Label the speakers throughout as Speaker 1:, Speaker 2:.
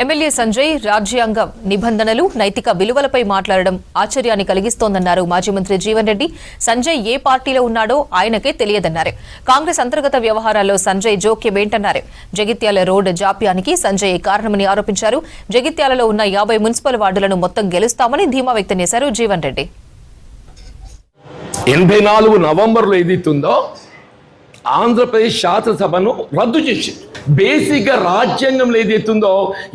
Speaker 1: MLA Sanjay రాజ్యాంగ నిబంధనలు నైతిక విలువలపై మాట్లాడడం ఆశ్చర్యాన్ని కలిగిస్తోందన్నారు మాజీ మంత్రి జీవన్ రెడ్డి. సంజయ్ ఏ పార్టీలో ఉన్నాడో ఆయనకే తెలియదన్నారు. కాంగ్రెస్ అంతర్గత వ్యవహారాల్లో సంజయ్ జోక్యమేంటన్నారు. జగిత్యాల రోడ్ జాప్యానికి సంజయ్ కారణమని ఆరోపించారు. జగిత్యాలలో ఉన్న 50 మున్సిపల్ వార్డులను మొత్తం గెలుస్తామని ధీమా వ్యక్తం చేశారు జీవన్ రెడ్డి.
Speaker 2: 84 నవంబర్లో ఏదైతుందో ఆంధ్రప్రదేశ్ శాసనసభను రద్దు చేసింది. బేసిక్గా రాజ్యాంగంలో ఏదైతుందో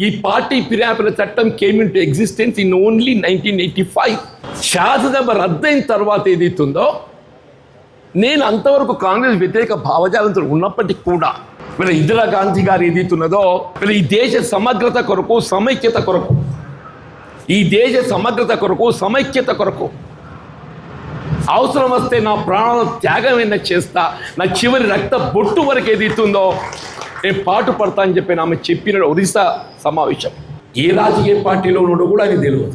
Speaker 2: ఈ పార్టీ ఫిర్యాదుల చట్టం came in to existence in only 1985. శాసనసభ రద్దయిన తర్వాత ఏదైతుందో నేను అంతవరకు కాంగ్రెస్ వ్యతిరేక భావజాలంతో ఉన్నప్పటికీ కూడా వీళ్ళ ఇందిరాగాంధీ గారు ఏదైతున్నదో వీళ్ళ ఈ దేశ సమగ్రత కొరకు సమైక్యత కొరకు సమైక్యత కొరకు అవసరం వస్తే నా ప్రాణాలను త్యాగమైనా చేస్తా, నా చివరి రక్త బొట్టు వరకు ఏదైతుందో నేను పాటు పడతా అని చెప్పి ఆమె చెప్పిన ఒరిస్సా సమావేశం. ఏ రాజకీయ పార్టీలో ఉన్నాడో కూడా ఆయన తెలియదు.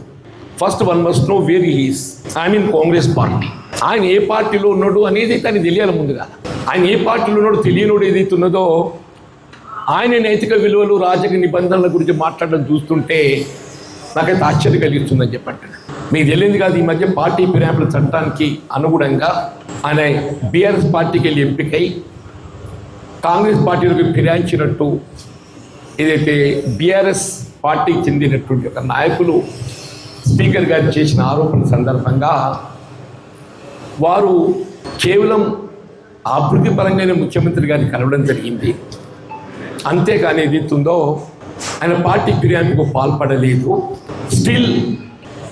Speaker 2: First one must know where he is. I mean Congress party. ఆయన ఏ పార్టీలో ఉన్నాడు అనేది అయితే ఆయన తెలియాలి ముందుగా. ఆయన ఏ పార్టీలో ఉన్నాడో తెలియనోడు ఏదైతున్నదో ఆయన నైతిక విలువలు రాజకీయ నిబంధనల గురించి మాట్లాడడం చూస్తుంటే నాకైతే ఆశ్చర్యం కలిగిస్తుందని చెప్పండి. మీకు తెలియదు కాదు, ఈ మధ్య పార్టీ ఫిర్యాదుల చట్టానికి అనుగుణంగా ఆయన బీఆర్ఎస్ పార్టీకి వెళ్ళి ఎంపికై కాంగ్రెస్ పార్టీలకు ఫిరాయించినట్టు ఏదైతే బీఆర్ఎస్ పార్టీకి చెందినటువంటి ఒక నాయకులు స్పీకర్ గారు చేసిన ఆరోపణ సందర్భంగా వారు కేవలం అభివృద్ధి పరంగానే ముఖ్యమంత్రి గారిని కలవడం జరిగింది. అంతేకాని ఏదైతుందో ఆయన పార్టీ ఫిర్యాదుకు పాల్పడలేదు. Still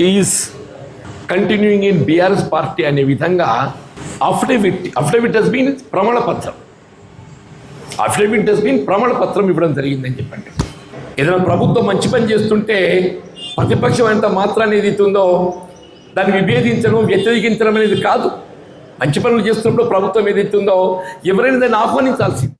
Speaker 2: is continuing in BRS party అనే విధంగా అఫిడవిట్ హస్ బీన్ ప్రమాణపత్రం ఇవ్వడం జరిగిందని చెప్పండి. ఏదైనా ప్రభుత్వం మంచి పని చేస్తుంటే ప్రతిపక్షం ఎంత మాత్రాన్ని ఏదైతుందో దాన్ని విభేదించడం వ్యతిరేకించడం అనేది కాదు. మంచి పనులు చేస్తున్నప్పుడు ప్రభుత్వం ఏదైతుందో ఎవరైనా దాన్ని ఆహ్వానించాల్సింది.